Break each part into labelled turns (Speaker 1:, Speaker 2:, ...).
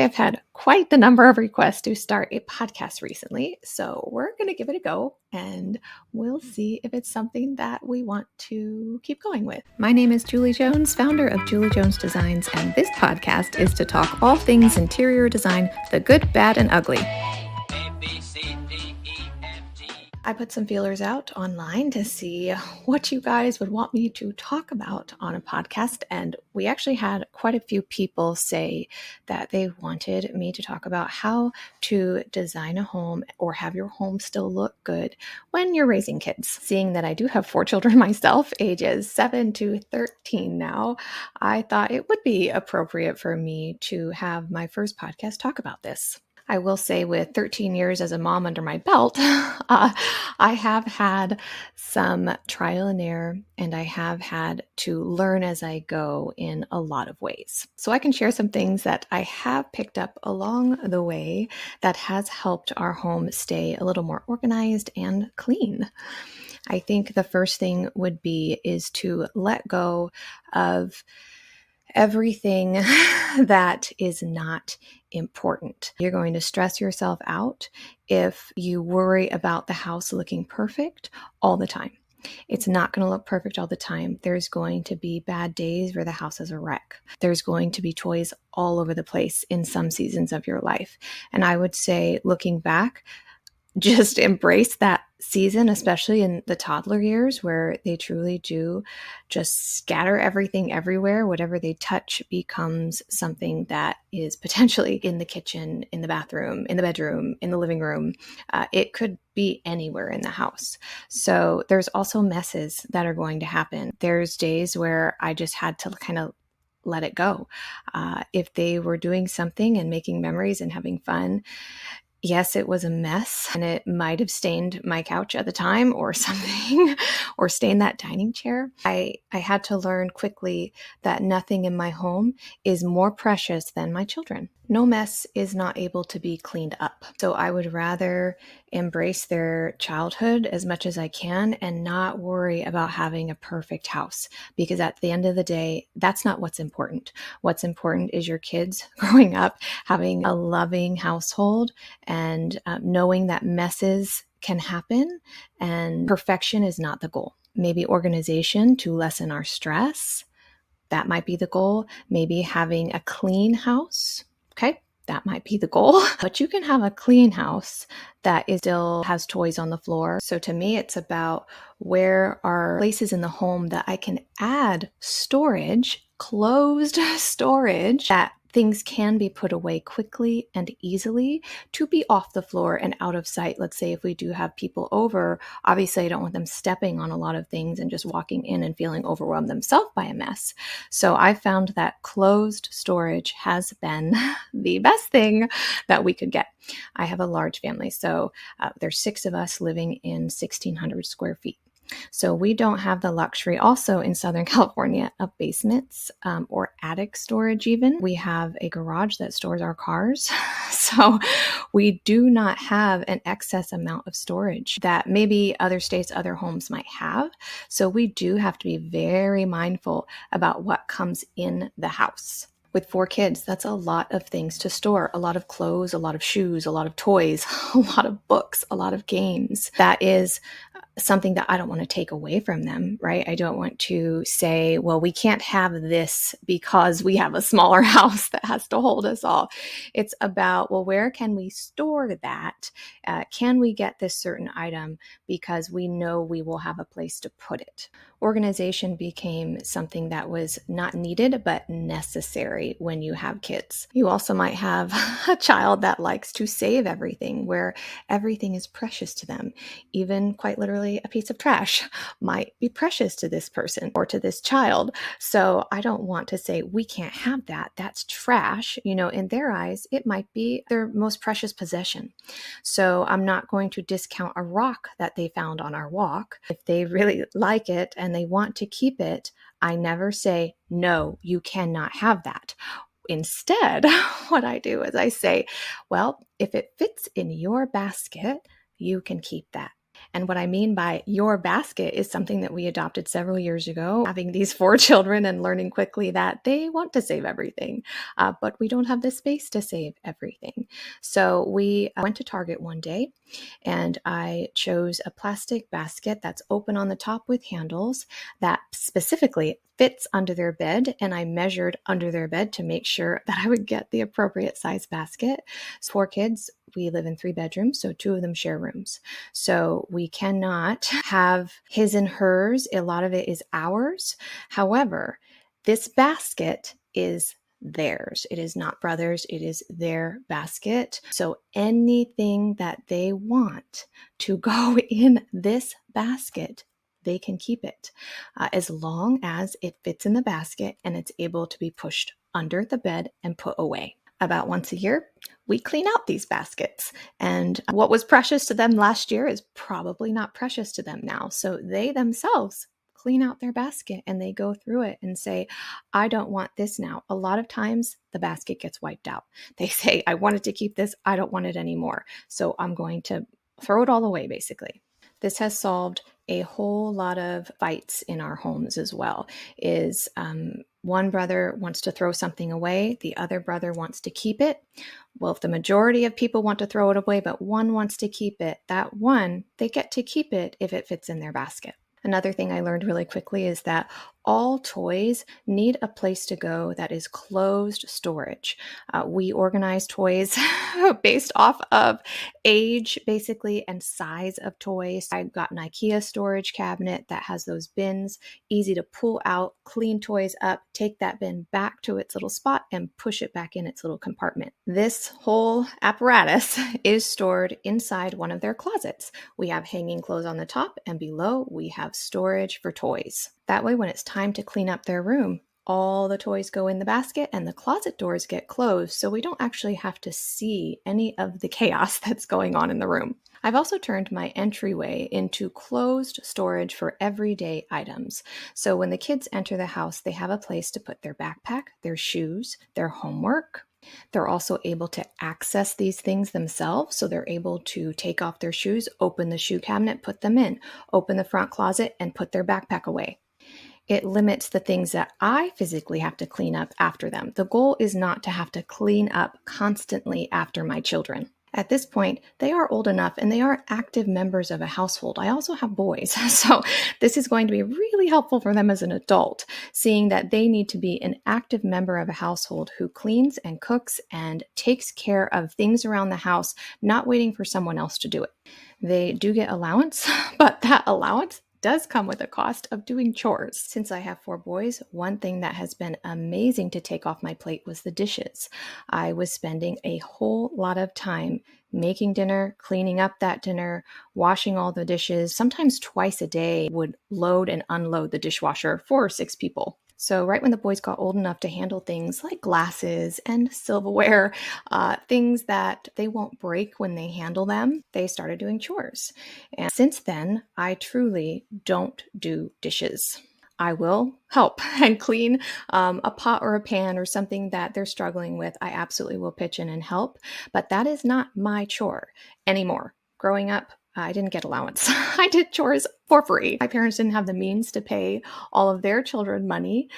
Speaker 1: have had quite the number of requests to start a podcast recently, so we're going to give it a go and we'll see if it's something that we want to keep going with. My name is Julie Jones, founder of Julie Jones Designs, and this podcast is to talk all things interior design, the good, bad, and ugly. I put some feelers out online to see what you guys would want me to talk about on a podcast, and we actually had quite a few people say that they wanted me to talk about how to design a home or have your home still look good when you're raising kids. Seeing that I do have 4 children myself, ages 7 to 13 now, I thought it would be appropriate for me to have my first podcast talk about this. I will say with 13 years as a mom under my belt, I have had some trial and error, and I have had to learn as I go in a lot of ways. So I can share some things that I have picked up along the way that has helped our home stay a little more organized and clean. I think the first thing would be is to let go of everything that is not important. You're going to stress yourself out if you worry about the house looking perfect all the time. It's not going to look perfect all the time. There's going to be bad days where the house is a wreck. There's going to be toys all over the place in some seasons of your life. And I would say, looking back, just embrace that season, especially in the toddler years where they truly do just scatter everything everywhere. Whatever they touch becomes something that is potentially in the kitchen, in the bathroom, in the bedroom, in the living room. It could be anywhere in the house. So there's also messes that are going to happen. There's days where I just had to kind of let it go. If they were doing something and making memories and having fun, yes, it was a mess, and it might have stained my couch at the time or something, or stained that dining chair. I had to learn quickly that nothing in my home is more precious than my children. No mess is not able to be cleaned up. So I would rather embrace their childhood as much as I can and not worry about having a perfect house, because at the end of the day, that's not what's important. What's important is your kids growing up, having a loving household, and knowing that messes can happen and perfection is not the goal. Maybe organization to lessen our stress. That might be the goal. Maybe having a clean house. Okay, that might be the goal. But you can have a clean house that still has toys on the floor. So to me, it's about where are places in the home that I can add storage, closed storage, that things can be put away quickly and easily to be off the floor and out of sight. Let's say if we do have people over, obviously I don't want them stepping on a lot of things and just walking in and feeling overwhelmed themselves by a mess. So I found that closed storage has been the best thing that we could get. I have a large family, so there's 6 of us living in 1,600 square feet. So we don't have the luxury also in Southern California of basements or attic storage even. We have a garage that stores our cars. So we do not have an excess amount of storage that maybe other states, other homes might have. So we do have to be very mindful about what comes in the house. With 4 kids, that's a lot of things to store. A lot of clothes, a lot of shoes, a lot of toys, a lot of books, a lot of games. That is something that I don't want to take away from them, right? I don't want to say, well, we can't have this because we have a smaller house that has to hold us all. It's about, well, where can we store that? Can we get this certain item because we know we will have a place to put it? Organization became something that was not needed, but necessary when you have kids. You also might have a child that likes to save everything, where everything is precious to them. Even quite literally a piece of trash might be precious to this person or to this child. So I don't want to say we can't have that. That's trash. You know, in their eyes, it might be their most precious possession. So I'm not going to discount a rock that they found on our walk. If they really like it and they want to keep it, I never say, no, you cannot have that. Instead, what I do is I say, well, if it fits in your basket, you can keep that. And what I mean by your basket is something that we adopted several years ago, having these 4 children and learning quickly that they want to save everything, but we don't have the space to save everything. So we went to Target one day and I chose a plastic basket that's open on the top with handles that specifically fits under their bed. And I measured under their bed to make sure that I would get the appropriate size basket. 4 kids, we live in 3 bedrooms, so 2 of them share rooms. So we cannot have his and hers. A lot of it is ours. However, this basket is theirs. It is not brothers. It is their basket. So anything that they want to go in this basket, they can keep it as long as it fits in the basket and it's able to be pushed under the bed and put away. About once a year, we clean out these baskets. And what was precious to them last year is probably not precious to them now. So they themselves clean out their basket and they go through it and say, I don't want this now. A lot of times the basket gets wiped out. They say, I wanted to keep this. I don't want it anymore. So I'm going to throw it all away, basically. This has solved a whole lot of fights in our homes as well. One brother wants to throw something away, the other brother wants to keep it. Well, if the majority of people want to throw it away, but one wants to keep it, that one, they get to keep it if it fits in their basket. Another thing I learned really quickly is that all toys need a place to go that is closed storage. We organize toys based off of age, basically, and size of toys. I got an IKEA storage cabinet that has those bins, easy to pull out, clean toys up, take that bin back to its little spot, and push it back in its little compartment. This whole apparatus is stored inside one of their closets. We have hanging clothes on the top, and below we have storage for toys. That way, when it's time to clean up their room, all the toys go in the basket and the closet doors get closed, so we don't actually have to see any of the chaos that's going on in the room. I've also turned my entryway into closed storage for everyday items. So when the kids enter the house, they have a place to put their backpack, their shoes, their homework. They're also able to access these things themselves. So they're able to take off their shoes, open the shoe cabinet, put them in, open the front closet, and put their backpack away. It limits the things that I physically have to clean up after them. The goal is not to have to clean up constantly after my children. At this point, they are old enough and they are active members of a household. I also have boys, so this is going to be really helpful for them as an adult, seeing that they need to be an active member of a household who cleans and cooks and takes care of things around the house, not waiting for someone else to do it. They do get allowance, but that allowance does come with a cost of doing chores. Since I have 4 boys, one thing that has been amazing to take off my plate was the dishes. I was spending a whole lot of time making dinner, cleaning up that dinner, washing all the dishes. Sometimes twice a day would load and unload the dishwasher for 6 people. So right when the boys got old enough to handle things like glasses and silverware, things that they won't break when they handle them, they started doing chores. And since then, I truly don't do dishes. I will help and clean a pot or a pan or something that they're struggling with. I absolutely will pitch in and help, but that is not my chore anymore. Growing up, I didn't get allowance. I did chores for free. My parents didn't have the means to pay all of their children money.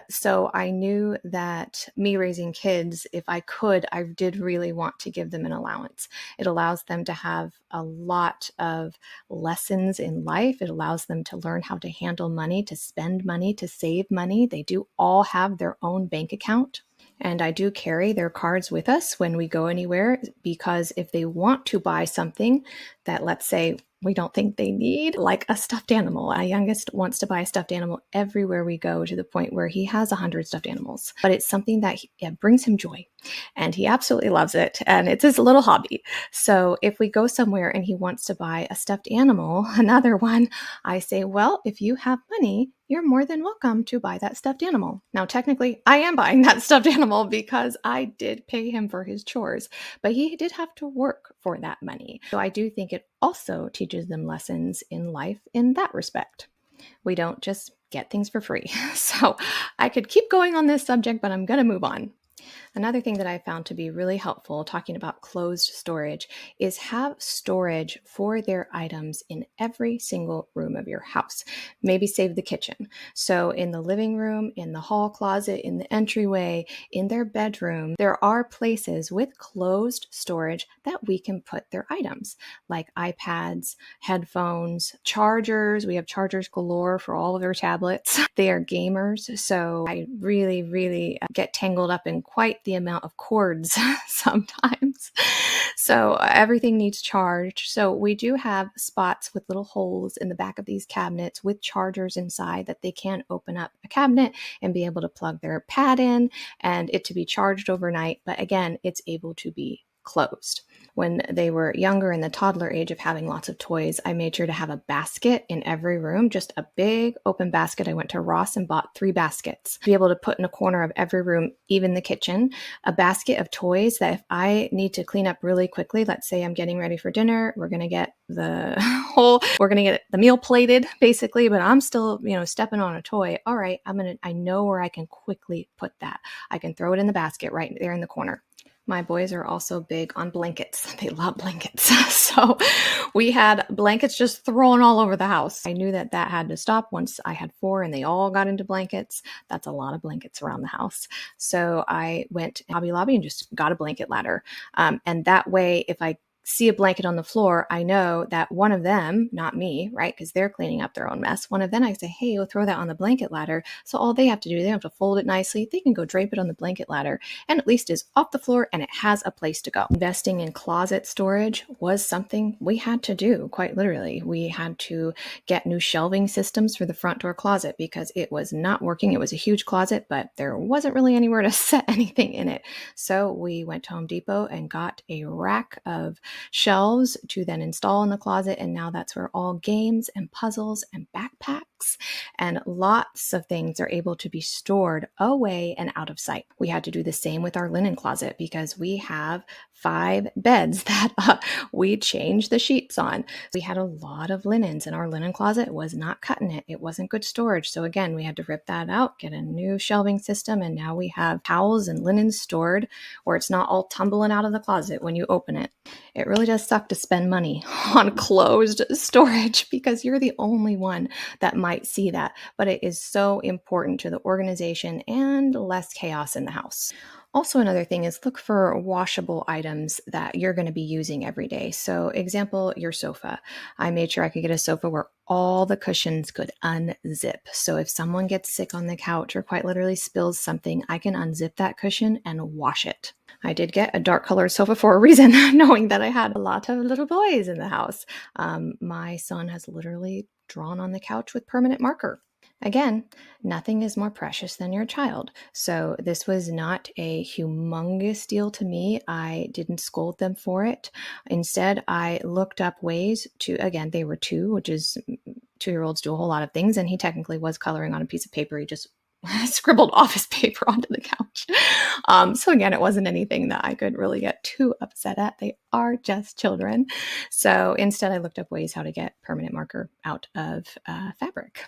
Speaker 1: So I knew that me raising kids, if I could, I did really want to give them an allowance. It allows them to have a lot of lessons in life. It allows them to learn how to handle money, to spend money, to save money. They do all have their own bank account. And I do carry their cards with us when we go anywhere, because if they want to buy something that, let's say, we don't think they need, like a stuffed animal. Our youngest wants to buy a stuffed animal everywhere we go, to the point where he has 100 stuffed animals. But it's something that brings him joy, and he absolutely loves it. And it's his little hobby. So if we go somewhere and he wants to buy a stuffed animal, another one, I say, well, if you have money, you're more than welcome to buy that stuffed animal. Now, technically, I am buying that stuffed animal because I did pay him for his chores, but he did have to work for that money. So I do think it also teaches them lessons in life in that respect. We don't just get things for free. So I could keep going on this subject, but I'm going to move on. Another thing that I found to be really helpful, talking about closed storage, is have storage for their items in every single room of your house. Maybe save the kitchen. So in the living room, in the hall closet, in the entryway, in their bedroom, there are places with closed storage that we can put their items, like iPads, headphones, chargers. We have chargers galore for all of their tablets. They are gamers, so I really get tangled up in quite the amount of cords sometimes. So everything needs charged. So we do have spots with little holes in the back of these cabinets with chargers inside that they can open up a cabinet and be able to plug their pad in and it to be charged overnight. But again, it's able to be closed. When they were younger, in the toddler age of having lots of toys, I made sure to have a basket in every room, just a big open basket. I went to Ross and bought 3 baskets to be able to put in a corner of every room, even the kitchen, a basket of toys that if I need to clean up really quickly, let's say I'm getting ready for dinner, we're going to get the meal plated basically, but I'm still, stepping on a toy. All right, I know where I can quickly put that. I can throw it in the basket right there in the corner. My boys are also big on blankets. They love blankets. So we had blankets just thrown all over the house. I knew that had to stop once I had 4 and they all got into blankets. That's a lot of blankets around the house. So I went to Hobby Lobby and just got a blanket ladder. And that way, if I see a blanket on the floor, I know that one of them, not me, right? Because they're cleaning up their own mess. One of them, I say, hey, you'll throw that on the blanket ladder. So all they have to do, they don't have to fold it nicely. They can go drape it on the blanket ladder and at least is off the floor and it has a place to go. Investing in closet storage was something we had to do, quite literally. We had to get new shelving systems for the front door closet because it was not working. It was a huge closet, but there wasn't really anywhere to set anything in it. So we went to Home Depot and got a rack of shelves to then install in the closet. And now that's where all games and puzzles and backpacks and lots of things are able to be stored away and out of sight. We had to do the same with our linen closet because we have 5 beds that we change the sheets on. We had a lot of linens and our linen closet was not cutting it. It wasn't good storage. So again, we had to rip that out, get a new shelving system. And now we have towels and linens stored where it's not all tumbling out of the closet when you open it. It really does suck to spend money on closed storage because you're the only one that might see that. But it is so important to the organization and less chaos in the house. Also, another thing is look for washable items that you're going to be using every day. So example, your sofa. I made sure I could get a sofa where all the cushions could unzip. So if someone gets sick on the couch or quite literally spills something, I can unzip that cushion and wash it. I did get a dark colored sofa for a reason, knowing that I had a lot of little boys in the house. My son has literally drawn on the couch with permanent marker. Again, nothing is more precious than your child. So this was not a humongous deal to me. I didn't scold them for it. Instead, I looked up ways to, again, they were 2, which is 2-year-olds do a whole lot of things. And he technically was coloring on a piece of paper. He just scribbled office paper onto the couch. So again, it wasn't anything that I could really get too upset at. They are just children. So instead, I looked up ways how to get permanent marker out of fabric.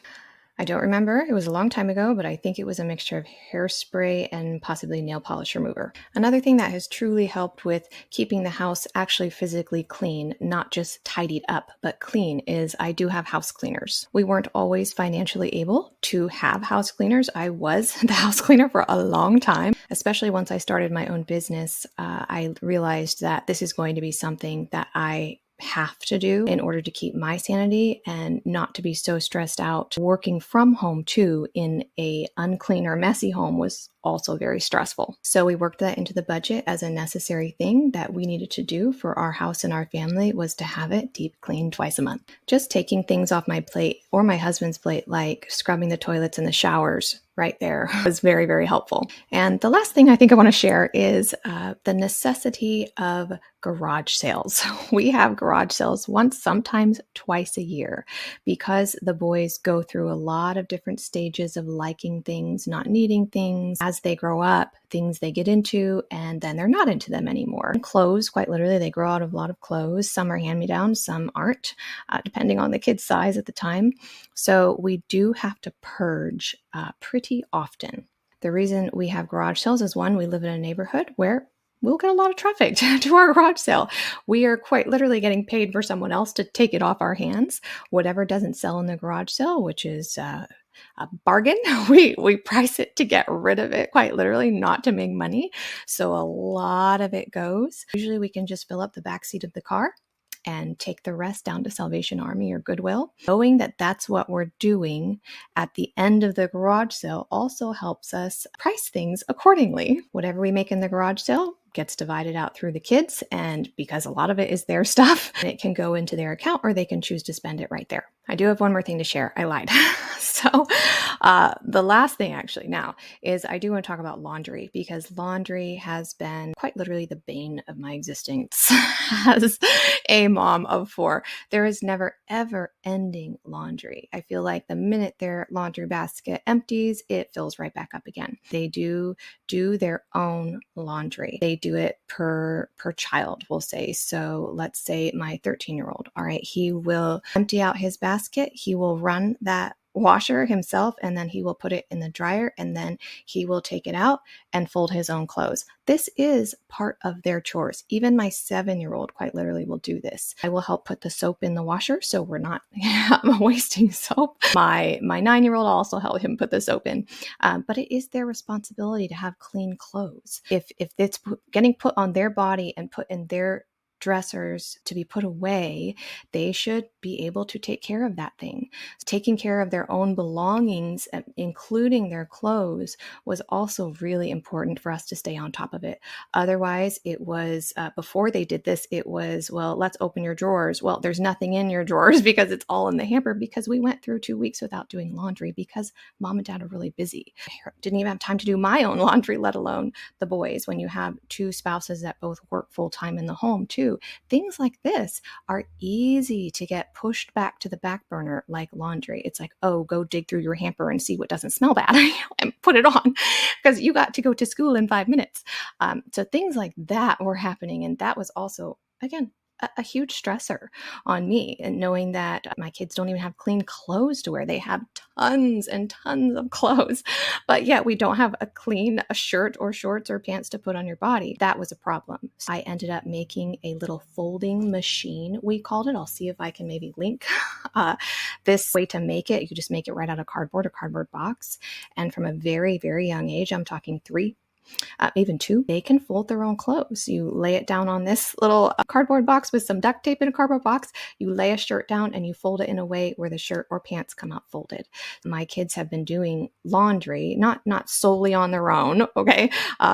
Speaker 1: I don't remember. It was a long time ago, but I think it was a mixture of hairspray and possibly nail polish remover. Another thing that has truly helped with keeping the house actually physically clean, not just tidied up, but clean, is I do have house cleaners. We weren't always financially able to have house cleaners. I was the house cleaner for a long time, especially once I started my own business. I realized that this is going to be something that I have to do in order to keep my sanity and not to be so stressed out. Working from home too in a unclean or messy home was also very stressful. So we worked that into the budget as a necessary thing that we needed to do for our house and our family was to have it deep cleaned twice a month. Just taking things off my plate or my husband's plate, like scrubbing the toilets and the showers right there, was very, very helpful. And the last thing I think I want to share is the necessity of garage sales. We have garage sales once, sometimes twice a year, because the boys go through a lot of different stages of liking things, not needing things. As they grow up, things they get into, and then they're not into them anymore. Clothes, quite literally, they grow out of a lot of clothes. Some are hand-me-downs, some aren't, depending on the kid's size at the time. So we do have to purge pretty often. The reason we have garage sales is one, we live in a neighborhood where we'll get a lot of traffic to our garage sale. We are quite literally getting paid for someone else to take it off our hands. Whatever doesn't sell in the garage sale, which is a bargain, we price it to get rid of it, quite literally, not to make money. So a lot of it goes. Usually we can just fill up the back seat of the car and take the rest down to Salvation Army or Goodwill. Knowing that that's what we're doing at the end of the garage sale also helps us price things accordingly. Whatever we make in the garage sale gets divided out through the kids, and because a lot of it is their stuff, it can go into their account or they can choose to spend it right there. I do have one more thing to share. I lied. So the last thing actually now is I do want to talk about laundry, because laundry has been quite literally the bane of my existence as a mom of 4. There is never ever ending laundry. I feel like the minute their laundry basket empties, it fills right back up again. They do their own laundry. They do it per child, we'll say. So let's say my 13-year-old, all right, he will empty out his basket. He will run that washer himself, and then he will put it in the dryer, and then he will take it out and fold his own clothes. This is part of their chores. Even my 7-year-old quite literally will do this. I will help put the soap in the washer so we're not wasting soap. My 9-year-old also help him put the soap in. But it is their responsibility to have clean clothes. If it's getting put on their body and put in their dressers to be put away, they should be able to take care of that thing. Taking care of their own belongings, including their clothes, was also really important for us to stay on top of it. Otherwise, it was, before they did this, it was, well, let's open your drawers. Well, there's nothing in your drawers because it's all in the hamper, because we went through 2 weeks without doing laundry because mom and dad are really busy. I didn't even have time to do my own laundry, let alone the boys. When you have 2 spouses that both work full time in the home too, things like this are easy to get pushed back to the back burner, like laundry. It's like, oh, go dig through your hamper and see what doesn't smell bad and put it on because you got to go to school in 5 minutes. So things like that were happening. And that was also, again, a huge stressor on me, and knowing that my kids don't even have clean clothes to wear. They have tons and tons of clothes, but yet we don't have a shirt or shorts or pants to put on your body. That was a problem. So I ended up making a little folding machine, we called it. I'll see if I can maybe link this way to make it. You just make it right out of cardboard, a cardboard box. And from a very, very young age, I'm talking 3, even 2, they can fold their own clothes. You lay it down on this little cardboard box with some duct tape in a cardboard box. You lay a shirt down and you fold it in a way where the shirt or pants come out folded. My kids have been doing laundry, not solely on their own, okay?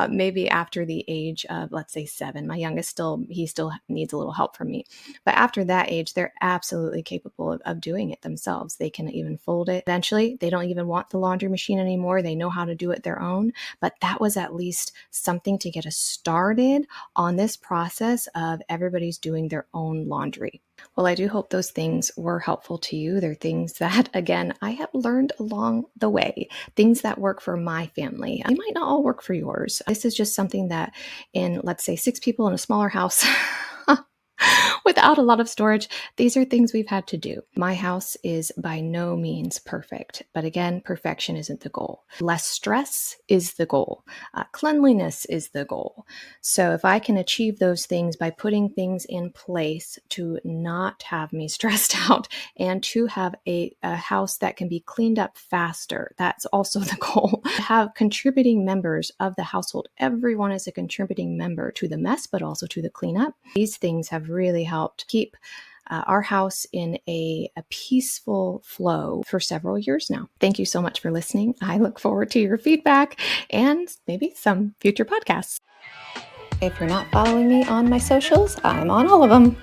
Speaker 1: Maybe after the age of, let's say, 7. My youngest he still needs a little help from me. But after that age, they're absolutely capable of doing it themselves. They can even fold it. Eventually, they don't even want the laundry machine anymore. They know how to do it their own. But that was at least something to get us started on this process of everybody's doing their own laundry. Well, I do hope those things were helpful to you. They're things that, again, I have learned along the way, things that work for my family. They might not all work for yours. This is just something that in, let's say, 6 people in a smaller house, without a lot of storage, these are things we've had to do. My house is by no means perfect, but again, perfection isn't the goal. Less stress is the goal. Cleanliness is the goal. So if I can achieve those things by putting things in place to not have me stressed out and to have a house that can be cleaned up faster, that's also the goal. Have contributing members of the household. Everyone is a contributing member to the mess, but also to the cleanup. These things have really helped keep our house in a peaceful flow for several years now. Thank you so much for listening. I look forward to your feedback and maybe some future podcasts. If you're not following me on my socials, I'm on all of them.